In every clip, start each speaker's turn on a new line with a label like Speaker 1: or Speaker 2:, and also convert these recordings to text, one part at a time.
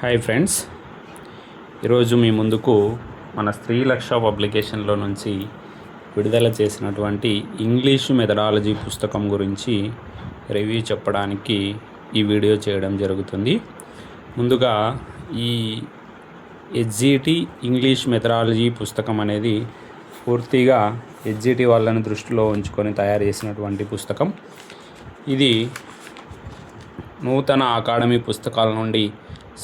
Speaker 1: Hi friends, ఈరోజు మీ ముందుకు మన స్త్రీలక్ష పబ్లికేషన్లో నుంచి విడుదల చేసినటువంటి ఇంగ్లీషు మెథడాలజీ పుస్తకం గురించి రివ్యూ చెప్పడానికి ఈ వీడియో చేయడం జరుగుతుంది. ముందుగా ఈ హెచ్జిటి ఇంగ్లీష్ మెథడాలజీ పుస్తకం అనేది పూర్తిగా హెచ్జిటి వాళ్ళని దృష్టిలో ఉంచుకొని తయారు చేసినటువంటి పుస్తకం. ఇది నూతన అకాడమీ పుస్తకాల నుండి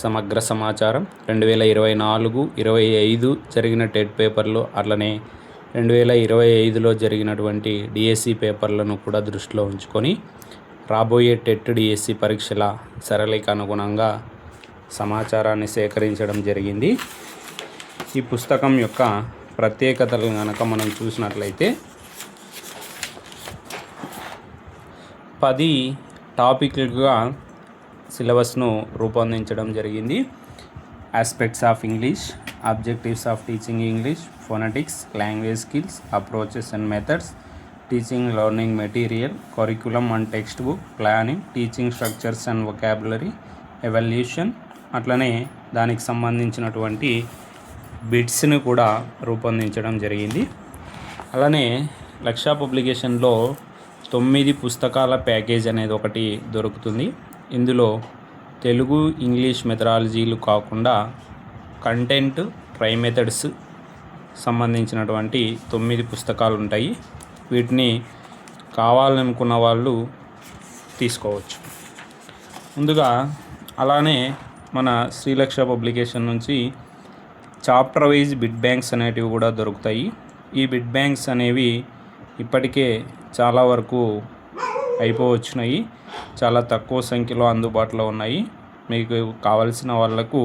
Speaker 1: సమగ్ర సమాచారం 2024-25 జరిగిన టెట్ పేపర్లు, అట్లనే 2025లో జరిగినటువంటి డిఎస్సి పేపర్లను కూడా దృష్టిలో ఉంచుకొని రాబోయే టెట్ డిఎస్సి పరీక్షల సరళికి అనుగుణంగా సమాచారాన్ని సేకరించడం జరిగింది. ఈ పుస్తకం యొక్క ప్రత్యేకతలు కనుక మనం చూసినట్లయితే 10 టాపిక్లుగా సిలబస్ను రూపొందించడం జరిగింది. Aspects of English, objectives of teaching English, phonetics, language skills, approaches and methods, teaching learning material, curriculum and text book, planning, teaching structures and vocabulary, evolution, అట్లనే దానికి సంబంధించినటువంటి బిట్స్ని కూడా రూపొందించడం జరిగింది. అలానే లక్ష పబ్లికేషన్లో 9 పుస్తకాల ప్యాకేజ్ అనేది ఒకటి దొరుకుతుంది. ఇందులో తెలుగు, ఇంగ్లీష్ మెథడాలజీలు కాకుండా కంటెంట్, ట్రై మెథడ్స్ సంబంధించినటువంటి 9 పుస్తకాలు ఉంటాయి. వీటిని కావాలనుకున్న వాళ్ళు తీసుకోవచ్చు. ముందుగా అలానే మన శ్రీలక్ష పబ్లికేషన్ నుంచి చాప్టర్ వైజ్ బిట్ బ్యాంక్స్ అనేటివి కూడా దొరుకుతాయి. ఈ బిట్ బ్యాంక్స్ అనేవి ఇప్పటికే చాలా వరకు అయిపోవచ్చున్నాయి. చాలా తక్కువ సంఖ్యలో అందుబాటులో ఉన్నాయి. మీకు కావలసిన వాళ్ళకు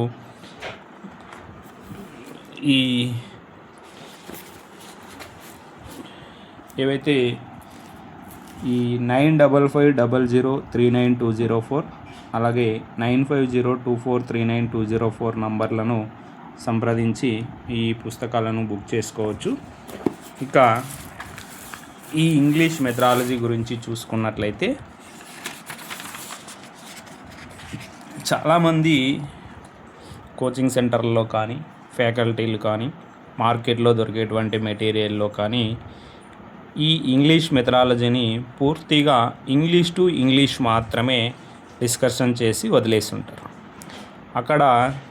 Speaker 1: ఈ ఏవైతే ఈ 9550039204 అలాగే 9502439204 నంబర్లను సంప్రదించి ఈ పుస్తకాలను బుక్ చేసుకోవచ్చు. ఇక ఈ ఇంగ్లీష్ మెథడాలజీ గురించి చూసుకున్నట్లయితే చాలామంది కోచింగ్ సెంటర్లో కానీ, ఫ్యాకల్టీలు కానీ, మార్కెట్లో దొరికేటువంటి మెటీరియల్లో కానీ ఈ ఇంగ్లీష్ మెథడాలజీని పూర్తిగా ఇంగ్లీష్ టు ఇంగ్లీష్ మాత్రమే డిస్కషన్ చేసి వదిలేసి ఉంటారు. అక్కడ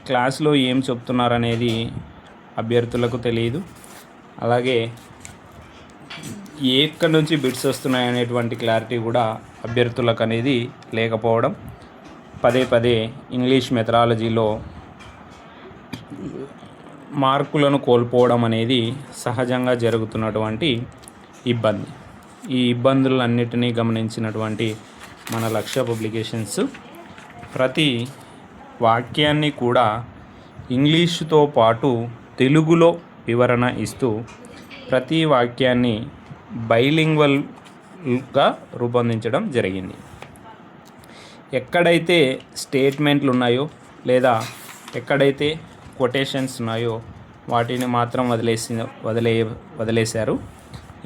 Speaker 1: క్లాస్లో ఏం చెప్తున్నారనేది అభ్యర్థులకు తెలియదు. అలాగే ఎక్కడి నుంచి బిట్స్ వస్తున్నాయి అనేటువంటి క్లారిటీ కూడా అభ్యర్థులకు అనేది లేకపోవడం, పదే ఇంగ్లీష్ మెథడాలజీలో మార్కులను కోల్పోవడం అనేది సహజంగా జరుగుతున్నటువంటి ఇబ్బంది. ఈ ఇబ్బందులన్నిటినీ గమనించినటువంటి మన లక్ష్య పబ్లికేషన్స్ ప్రతి వాక్యాన్ని కూడా ఇంగ్లీషుతో పాటు తెలుగులో వివరణ ఇస్తూ ప్రతి వాక్యాన్ని బైలింగ్వల్గా రూపొందించడం జరిగింది. ఎక్కడైతే స్టేట్మెంట్లు ఉన్నాయో లేదా ఎక్కడైతే కొటేషన్స్ ఉన్నాయో వాటిని మాత్రం వదిలేశారు.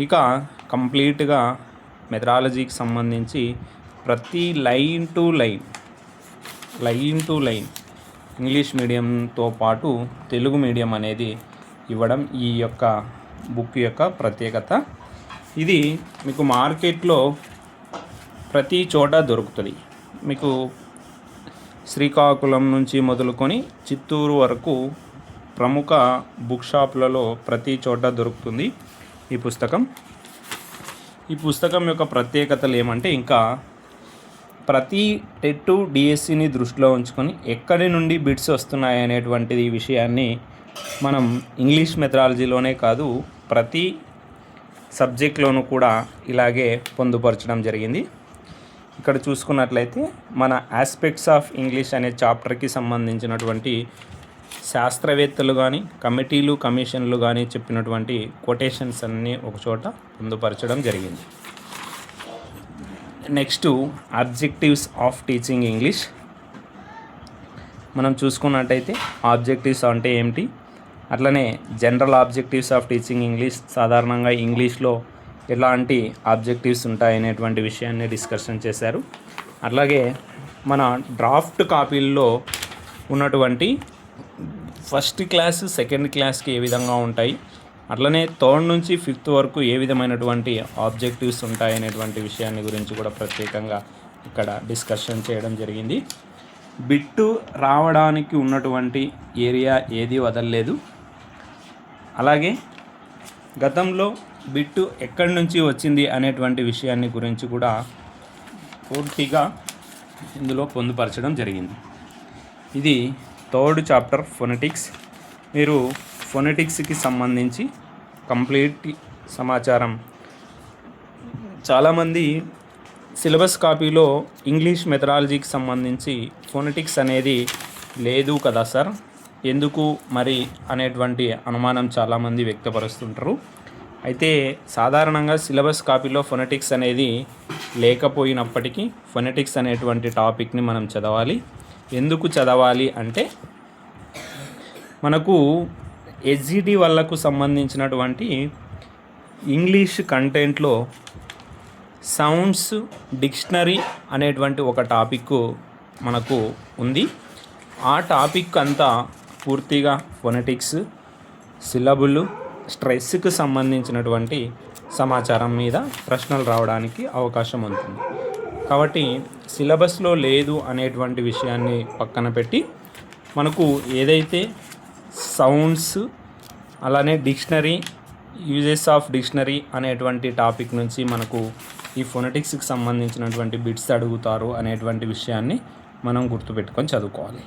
Speaker 1: ఇక కంప్లీట్గా మెథడాలజీకి సంబంధించి ప్రతి లైన్ టు లైన్ ఇంగ్లీష్ మీడియంతో పాటు తెలుగు మీడియం అనేది ఇవ్వడం ఈ యొక్క బుక్ యొక్క ప్రత్యేకత. ఇది మీకు మార్కెట్లో ప్రతి చోట దొరుకుతుంది. మీకు శ్రీకాకుళం నుంచి మొదలుకొని చిత్తూరు వరకు ప్రముఖ బుక్ షాపులలో ప్రతి చోట దొరుకుతుంది ఈ పుస్తకం. ఈ పుస్తకం యొక్క ప్రత్యేకతలు ఏమంటే, ఇంకా ప్రతి టెట్ డిఎస్సిని దృష్టిలో ఉంచుకొని ఎక్కడి నుండి బిట్స్ వస్తున్నాయి అనేటువంటిది ఈ విషయాన్ని మనం ఇంగ్లీష్ మెథడాలజీలోనే కాదు ప్రతి సబ్జెక్ట్లోనూ కూడా ఇలాగే పొందుపరచడం జరిగింది. ఇక్కడ చూసుకున్నట్లయితే మన ఆస్పెక్ట్స్ ఆఫ్ ఇంగ్లీష్ అనే చాప్టర్కి సంబంధించినటువంటి శాస్త్రవేత్తలు కానీ, కమిటీలు, కమిషన్లు కానీ చెప్పినటువంటి కొటేషన్స్ అన్నీ ఒకచోట పొందుపరచడం జరిగింది. Next objectives of teaching English. మనం చూసుకున్నట్టయితే ఆబ్జెక్టివ్స్ అంటే ఏమిటి, అట్లనే general objectives of teaching English, సాధారణంగా ఇంగ్లీష్లో ఎలాంటి ఆబ్జెక్టివ్స్ ఉంటాయనేటువంటి విషయాన్ని డిస్కషన్ చేశారు. అట్లాగే మన డ్రాఫ్ట్ కాపీల్లో ఉన్నటువంటి ఫస్ట్ క్లాస్ సెకండ్ క్లాస్కి ఏ విధంగా ఉంటాయి, అట్లనే థర్డ్ నుంచి ఫిఫ్త్ వరకు ఏ విధమైనటువంటి ఆబ్జెక్టివ్స్ ఉంటాయి అనేటువంటి విషయాన్ని గురించి కూడా ప్రత్యేకంగా ఇక్కడ డిస్కషన్ చేయడం జరిగింది. బిట్టు రావడానికి ఉన్నటువంటి ఏరియా ఏది వదలలేదు. అలాగే గతంలో బిట్టు ఎక్కడి నుంచి వచ్చింది అనేటువంటి విషయాన్ని గురించి కూడా పూర్తిగా ఇందులో పొందుపరచడం జరిగింది. ఇది థర్డ్ చాప్టర్ ఫొనెటిక్స్. మీరు ఫొనెటిక్స్కి సంబంధించి కంప్లీట్ సమాచారం చాలామంది సిలబస్ కాపీలో ఇంగ్లీష్ మెథడాలజీకి సంబంధించి ఫొనెటిక్స్ అనేది లేదు కదా సార్, ఎందుకు మరి అనేటువంటి అనుమానం చాలామంది వ్యక్తపరుస్తుంటారు. అయితే సాధారణంగా సిలబస్ కాపీలో ఫొనెటిక్స్ అనేది లేకపోయినప్పటికీ ఫొనెటిక్స్ అనేటువంటి టాపిక్ని మనం చదవాలి. ఎందుకు చదవాలి అంటే మనకు ఎస్జిటి వాళ్ళకు సంబంధించినటువంటి ఇంగ్లీష్ కంటెంట్లో సౌండ్స్ డిక్షనరీ అనేటువంటి ఒక టాపిక్ మనకు ఉంది. ఆ టాపిక్ అంతా పూర్తిగా ఫొనెటిక్స్, సిలబుల్, స్ట్రెస్కి సంబంధించినటువంటి సమాచారం మీద ప్రశ్నలు రావడానికి అవకాశం ఉంటుంది. కాబట్టి సిలబస్లో లేదు అనేటువంటి విషయాన్ని పక్కన పెట్టి మనకు ఏదైతే సౌండ్స్ అలానే డిక్షనరీ, యూజెస్ ఆఫ్ డిక్షనరీ అనేటువంటి టాపిక్ నుంచి మనకు ఈ ఫొనెటిక్స్కి సంబంధించినటువంటి బిట్స్ అడుగుతారు అనేటువంటి విషయాన్ని మనం గుర్తుపెట్టుకొని చదువుకోవాలి.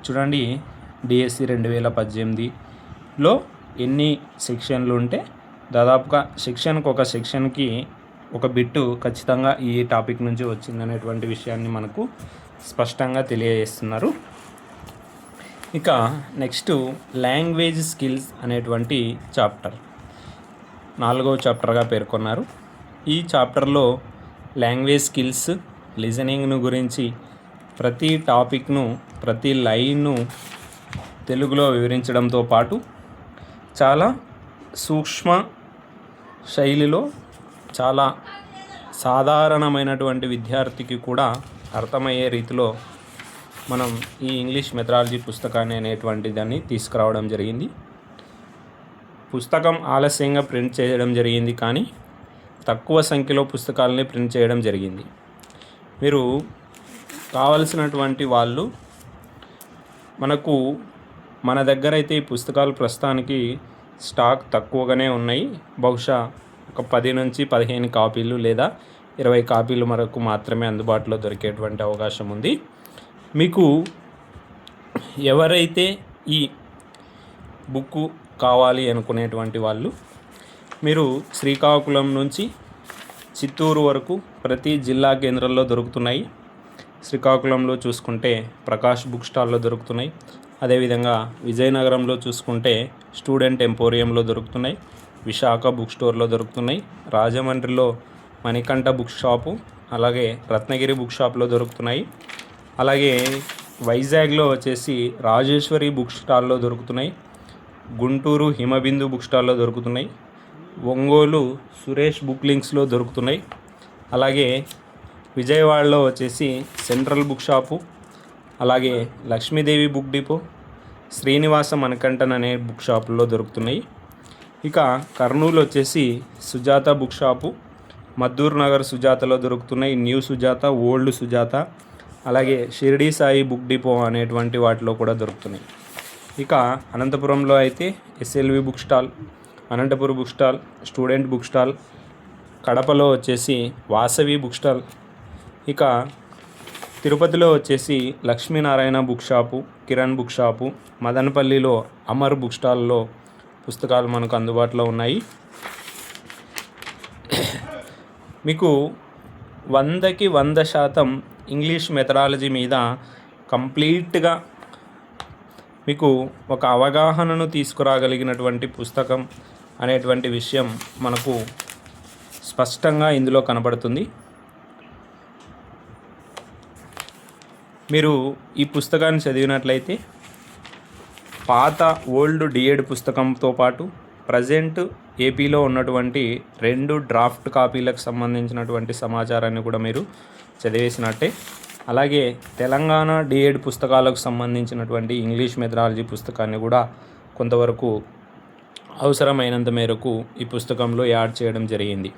Speaker 1: చూడండి, డిఎస్సి 2018లో ఎన్ని సెక్షన్లు ఉంటే దాదాపుగా ఒక సెక్షన్కి ఒక బిట్టు ఖచ్చితంగా ఈ టాపిక్ నుంచి వచ్చిందనేటువంటి విషయాన్ని మనకు స్పష్టంగా తెలియజేస్తున్నారు. ఇక నెక్స్ట్ లాంగ్వేజ్ స్కిల్స్ అనేటువంటి చాప్టర్ 4వ చాప్టర్గా పేర్కొన్నారు. ఈ చాప్టర్లో లాంగ్వేజ్ స్కిల్స్, లిజనింగ్ను గురించి ప్రతి టాపిక్ను, ప్రతి లైన్ను తెలుగులో వివరించడంతో పాటు చాలా సూక్ష్మ శైలిలో చాలా సాధారణమైనటువంటి విద్యార్థికి కూడా అర్థమయ్యే రీతిలో మనం ఈ ఇంగ్లీష్ మెథడాలజీ పుస్తకాన్ని అనేటువంటి దాన్ని తీసుకురావడం జరిగింది. పుస్తకం ఆలస్యంగా ప్రింట్ చేయడం జరిగింది, కానీ తక్కువ సంఖ్యలో పుస్తకాలని ప్రింట్ చేయడం జరిగింది. మీరు కావలసినటువంటి వాళ్ళు మనకు మన దగ్గర అయితే ఈ పుస్తకాలు ప్రస్తుతానికి స్టాక్ తక్కువగానే ఉన్నాయి. బహుశా ఒక 10 నుంచి 15 కాపీలు లేదా 20 కాపీలు వరకు మాత్రమే అందుబాటులో దొరికేటువంటి అవకాశం ఉంది. మీకు ఎవరైతే ఈ బుక్ కావాలి అనుకునేటువంటి వాళ్ళు మీరు శ్రీకాకుళం నుంచి చిత్తూరు వరకు ప్రతి జిల్లా కేంద్రంలో దొరుకుతున్నాయి. శ్రీకాకుళంలో చూసుకుంటే ప్రకాష్ బుక్ స్టాల్లో దొరుకుతున్నాయి. అదేవిధంగా విజయనగరంలో చూసుకుంటే స్టూడెంట్ ఎంపోరియంలో దొరుకుతున్నాయి. విశాఖ బుక్ స్టోర్లో దొరుకుతున్నాయి. రాజమండ్రిలో మణికంఠ బుక్ షాపు, అలాగే రత్నగిరి బుక్ షాప్లో దొరుకుతున్నాయి. అలాగే వైజాగ్లో వచ్చేసి రాజేశ్వరి బుక్ స్టాల్లో దొరుకుతున్నాయి. గుంటూరు హిమబిందు బుక్ స్టాల్లో దొరుకుతున్నాయి. ఒంగోలు సురేష్ బుక్ లింక్స్లో దొరుకుతున్నాయి. అలాగే విజయవాడలో వచ్చేసి సెంట్రల్ బుక్ షాపు, అలాగే లక్ష్మీదేవి బుక్ డిపో, శ్రీనివాస మణికంఠన్ అనే బుక్ షాపుల్లో దొరుకుతున్నాయి. ఇక కర్నూలు వచ్చేసి సుజాత బుక్ షాపు, మద్దూర్ నగర్ సుజాతలో దొరుకుతున్నాయి. న్యూ సుజాత, ఓల్డ్ సుజాత, అలాగే షిరిడి సాయి బుక్ డిపో అనేటువంటి వాటిలో కూడా దొరుకుతున్నాయి. ఇక అనంతపురంలో అయితే SLV book stall, Anantapuram book stall, student book stall, కడపలో వచ్చేసి వాసవి బుక్ స్టాల్, ఇక తిరుపతిలో వచ్చేసి Lakshminarayana book shop, Kiran book shop, మదనపల్లిలో అమర్ బుక్ స్టాల్లో పుస్తకాలు మనకు అందుబాటులో ఉన్నాయి. మీకు 100కి 100% ఇంగ్లీష్ మెథడాలజీ మీద కంప్లీట్గా మీకు ఒక అవగాహనను తీసుకురాగలిగినటువంటి పుస్తకం అనేటువంటి విషయం మనకు స్పష్టంగా ఇందులో కనబడుతుంది. మీరు ఈ పుస్తకాన్ని చదివినట్లయితే పాత ఓల్డ్ డిఎడ్ పుస్తకంతో పాటు ప్రజెంట్ ఏపీలో ఉన్నటువంటి 2 డ్రాఫ్ట్ కాపీలకు సంబంధించినటువంటి సమాచారాన్ని కూడా మీరు చదివేసినట్టే. అలాగే తెలంగాణ డిఎడ్ పుస్తకాలకు సంబంధించినటువంటి ఇంగ్లీష్ మెథడాలజీ పుస్తకాన్ని కూడా కొంతవరకు అవసరమైనంత మేరకు ఈ పుస్తకంలో యాడ్ చేయడం జరిగింది.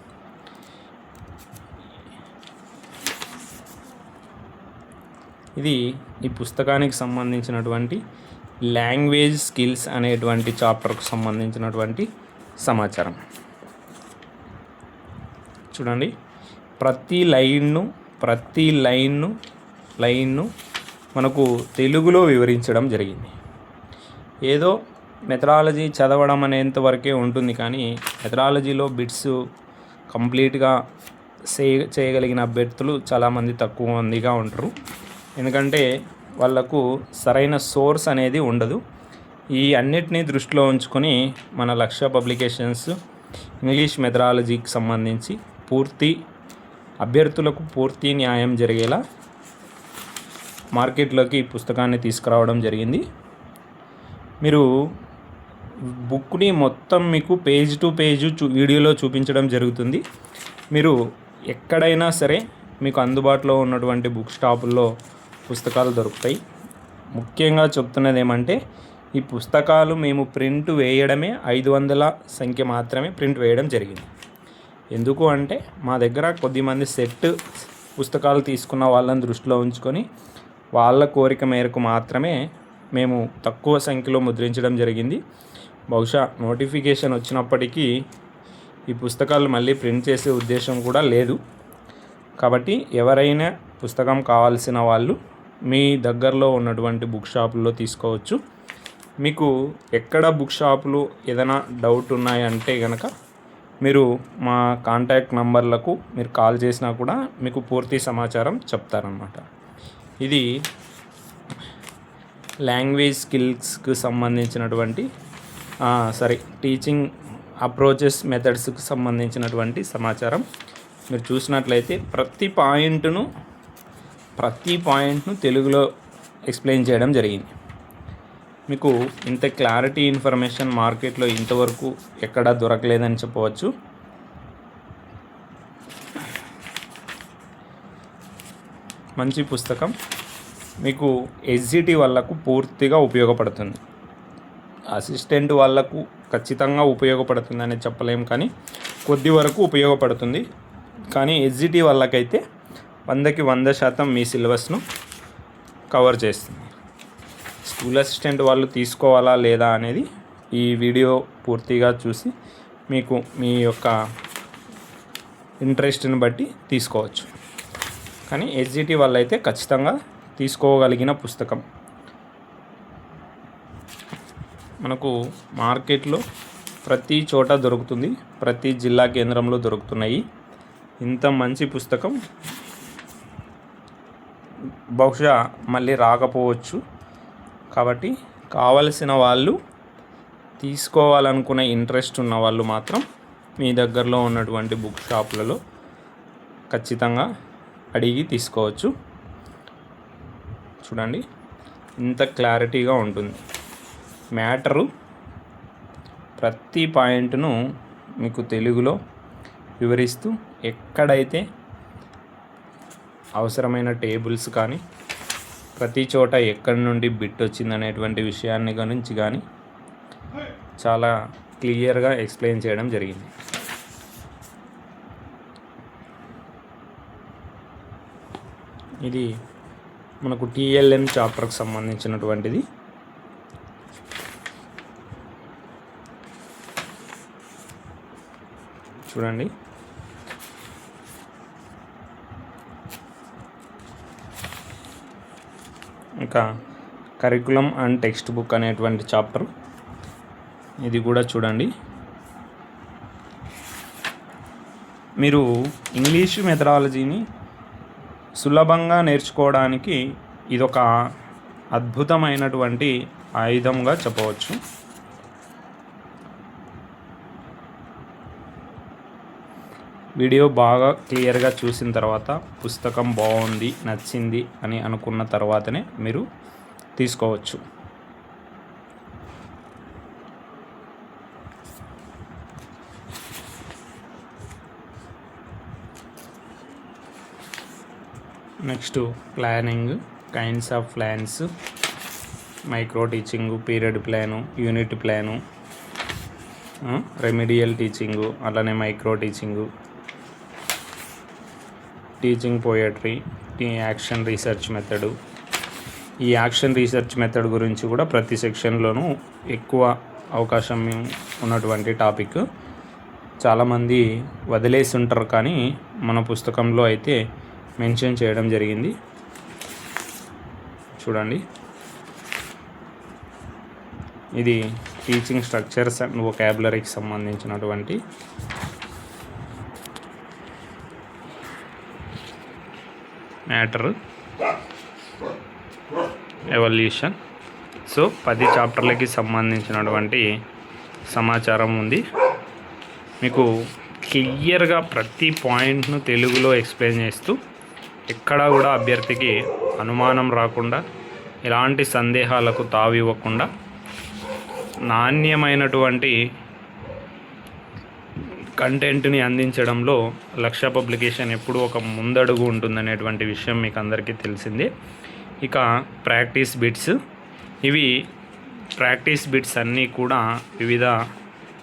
Speaker 1: ఇది ఈ పుస్తకానికి సంబంధించినటువంటి లాంగ్వేజ్ స్కిల్స్ అనేటువంటి చాప్టర్కు సంబంధించినటువంటి సమాచారం. చూడండి, ప్రతి లైన్ను మనకు తెలుగులో వివరించడం జరిగింది. ఏదో మెథడాలజీ చదవడం అనేంత వరకే ఉంటుంది, కానీ మెథడాలజీలో బిట్స్ కంప్లీట్గా చేయగలిగిన అభ్యర్థులు చాలామంది తక్కువ మందిగా ఉంటారు. ఎందుకంటే వాళ్ళకు సరైన సోర్స్ అనేది ఉండదు. ఈ అన్నిటినీ దృష్టిలో ఉంచుకొని మన లక్ష్య పబ్లికేషన్స్ ఇంగ్లీష్ మెథడాలజీకి సంబంధించి అభ్యర్థులకు పూర్తి న్యాయం జరిగేలా మార్కెట్లోకి ఈ పుస్తకాన్ని తీసుకురావడం జరిగింది. మీరు బుక్ని మొత్తం మీకు పేజ్ టు పేజ్ వీడియోలో చూపించడం జరుగుతుంది. మీరు ఎక్కడైనా సరే మీకు అందుబాటులో ఉన్నటువంటి బుక్ స్టాపుల్లో పుస్తకాలు దొరుకుతాయి. ముఖ్యంగా చెప్తున్నది ఏమంటే, ఈ పుస్తకాలు మేము ప్రింట్ వేయడమే 500 సంఖ్య మాత్రమే ప్రింట్ వేయడం జరిగింది. ఎందుకు అంటే మా దగ్గర కొద్దిమంది సెట్ పుస్తకాలు తీసుకున్న వాళ్ళని దృష్టిలో ఉంచుకొని వాళ్ళ కోరిక మేరకు మాత్రమే మేము తక్కువ సంఖ్యలో ముద్రించడం జరిగింది. బహుశా నోటిఫికేషన్ వచ్చినప్పటికీ ఈ పుస్తకాలు మళ్ళీ ప్రింట్ చేసే ఉద్దేశం కూడా లేదు. కాబట్టి ఎవరైనా పుస్తకం కావాల్సిన వాళ్ళు మీ దగ్గరలో ఉన్నటువంటి బుక్ షాపుల్లో తీసుకోవచ్చు. మీకు ఎక్కడ బుక్ షాపులు ఏదైనా డౌట్ ఉన్నాయంటే కనుక మీరు మా కాంటాక్ట్ నంబర్లకు మీరు కాల్ చేసినా కూడా మీకు పూర్తి సమాచారం చెప్తారన్నమాట. ఇది లాంగ్వేజ్ స్కిల్స్కి సంబంధించినటువంటి టీచింగ్ అప్రోచెస్ మెథడ్స్కి సంబంధించినటువంటి సమాచారం. మీరు చూసినట్లయితే ప్రతి పాయింట్ను తెలుగులో ఎక్స్ప్లెయిన్ చేయడం జరిగింది. మీకు ఇంత క్లారిటీ ఇన్ఫర్మేషన్ మార్కెట్లో ఇంతవరకు ఎక్కడా దొరకలేదని చెప్పవచ్చు. మంచి పుస్తకం, మీకు ఎస్జిటి వాళ్ళకు పూర్తిగా ఉపయోగపడుతుంది. అసిస్టెంట్ వాళ్ళకు ఖచ్చితంగా ఉపయోగపడుతుందని చెప్పలేము, కానీ కొద్ది వరకు ఉపయోగపడుతుంది. కానీ ఎస్జిటి వాళ్ళకైతే 100కి 100% మీ సిలబస్ను కవర్ చేస్తుంది. స్కూల్ అసిస్టెంట్ వాళ్ళు తీసుకోవాలా లేదా అనేది ఈ వీడియో పూర్తిగా చూసి మీకు మీ యొక్క ఇంట్రెస్ట్ని బట్టి తీసుకోవచ్చు. కానీ ఎస్జిటి వాళ్ళైతే ఖచ్చితంగా తీసుకోగలిగిన పుస్తకం. మనకు మార్కెట్లో ప్రతి చోట దొరుకుతుంది, ప్రతి జిల్లా కేంద్రంలో దొరుకుతున్నాయి. ఇంత మంచి పుస్తకం బహుశా మళ్ళీ రాకపోవచ్చు. కాబట్టి కావలసిన వాళ్ళు, తీసుకోవాలనుకునే ఇంట్రెస్ట్ ఉన్న వాళ్ళు మాత్రం మీ దగ్గరలో ఉన్నటువంటి బుక్ షాపులలో ఖచ్చితంగా అడిగి తీసుకోవచ్చు. చూడండి, ఇంత క్లారిటీగా ఉంటుంది మ్యాటరు. ప్రతి పాయింట్ను మీకు తెలుగులో వివరిస్తూ ఎక్కడైతే అవసరమైన టేబుల్స్ కానీ ప్రతి చోట ఎక్కడి నుండి బిట్ వచ్చిందనేటువంటి విషయాన్ని గురించి కానీ చాలా క్లియర్గా ఎక్స్ప్లెయిన్ చేయడం జరిగింది. ఇది మనకు టిఎల్ఎం చాప్టర్కి సంబంధించినటువంటిది. చూడండి, ఇంకా కరికులం అండ్ టెక్స్ట్ బుక్ అనేటువంటి చాప్టర్, ఇది కూడా చూడండి. మీరు ఇంగ్లీషు మెథడాలజీని సులభంగా నేర్చుకోవడానికి ఇదొక అద్భుతమైనటువంటి ఆయుధంగా చెప్పవచ్చు. వీడియో బాగా క్లియర్గా చూసిన తర్వాత పుస్తకం బాగుంది, నచ్చింది అని అనుకున్న తర్వాతనే మీరు తీసుకోవచ్చు. Next planning, kinds of plans, micro teaching, period plan, unit plan, remedial teaching, అలానే micro teaching, teaching poetry, action research method. ఈ యాక్షన్ రీసెర్చ్ మెథడ్ గురించి కూడా ప్రతి సెక్షన్లోనూ ఎక్కువ అవకాశం ఉన్నటువంటి టాపిక్. చాలామంది వదిలేసి ఉంటారు, కానీ మన పుస్తకంలో అయితే మెన్షన్ చేయడం జరిగింది. చూడండి, ఇది టీచింగ్ స్ట్రక్చర్స్ అండ్ వొకాబులరీకి సంబంధించినటువంటి మ్యాటర్, ఎవల్యూషన్. సో 10 చాప్టర్లకి సంబంధించినటువంటి సమాచారం ఉంది. మీకు క్లియర్గా ప్రతి పాయింట్ను తెలుగులో ఎక్స్ప్లెయిన్ చేస్తూ, ఎక్కడా కూడా అభ్యర్థికి అనుమానం రాకుండా, ఎలాంటి సందేహాలకు తావివ్వకుండా నాణ్యమైనటువంటి కంటెంట్ని అందించడంలో లక్ష్య పబ్లికేషన్ ఎప్పుడూ ఒక ముందడుగు ఉంటుందనేటువంటి విషయం మీకు అందరికీ తెలిసిందే. ఇక ప్రాక్టీస్ బిట్స్, ఇవి ప్రాక్టీస్ బిట్స్ అన్నీ కూడా వివిధ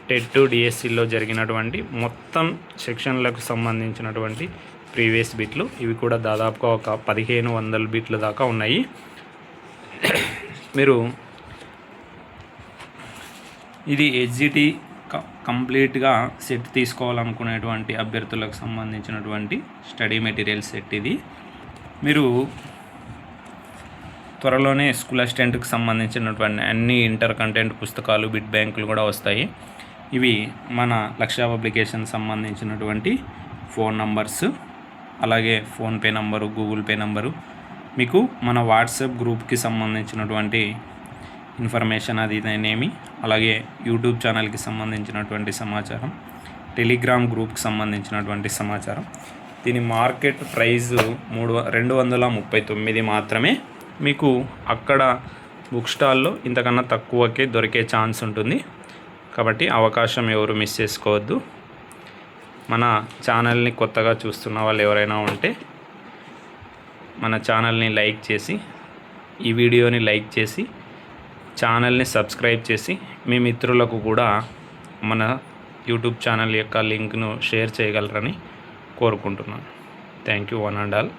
Speaker 1: టెట్, డిఎస్సిలో జరిగినటువంటి మొత్తం సెక్షన్లకు సంబంధించినటువంటి ప్రీవియస్ బిట్లు. ఇవి కూడా దాదాపుగా ఒక 1500 బిట్ల దాకా ఉన్నాయి. మీరు ఇది హెచ్జిటి కంప్లీట్గా సెట్ తీసుకోవాలనుకునేటువంటి అభ్యర్థులకు సంబంధించినటువంటి స్టడీ మెటీరియల్ సెట్ ఇది. మీరు త్వరలోనే స్కూల్ అసిస్టెంట్కి సంబంధించినటువంటి అన్ని ఇంటర్ కంటెంట్ పుస్తకాలు, బిట్ బ్యాంకులు కూడా వస్తాయి. ఇవి మన లక్ష్య పబ్లికేషన్ సంబంధించినటువంటి ఫోన్ నంబర్స్, అలాగే PhonePe number, Google pay number, మీకు మన వాట్సాప్ గ్రూప్కి సంబంధించినటువంటి ఇన్ఫర్మేషన్ అది నేమి, అలాగే యూట్యూబ్ ఛానల్కి సంబంధించినటువంటి సమాచారం, టెలిగ్రామ్ గ్రూప్కి సంబంధించినటువంటి సమాచారం. దీని మార్కెట్ ప్రైస్ 239 మాత్రమే. మీకు అక్కడ బుక్ స్టాల్లో ఇంతకన్నా తక్కువకే దొరికే ఛాన్స్ ఉంటుంది. కాబట్టి అవకాశం ఎవరు మిస్ చేసుకోవద్దు. మన ఛానల్ని కొత్తగా చూస్తున్న వాళ్ళు ఎవరైనా ఉంటే మన ఛానల్ని లైక్ చేసి, ఈ వీడియోని లైక్ చేసి, ఛానల్ని సబ్స్క్రైబ్ చేసి మీ మిత్రులకు కూడా మన యూట్యూబ్ ఛానల్ యొక్క లింక్ను షేర్ చేయగలరని కోరుకుంటున్నాను. Thank you one and all.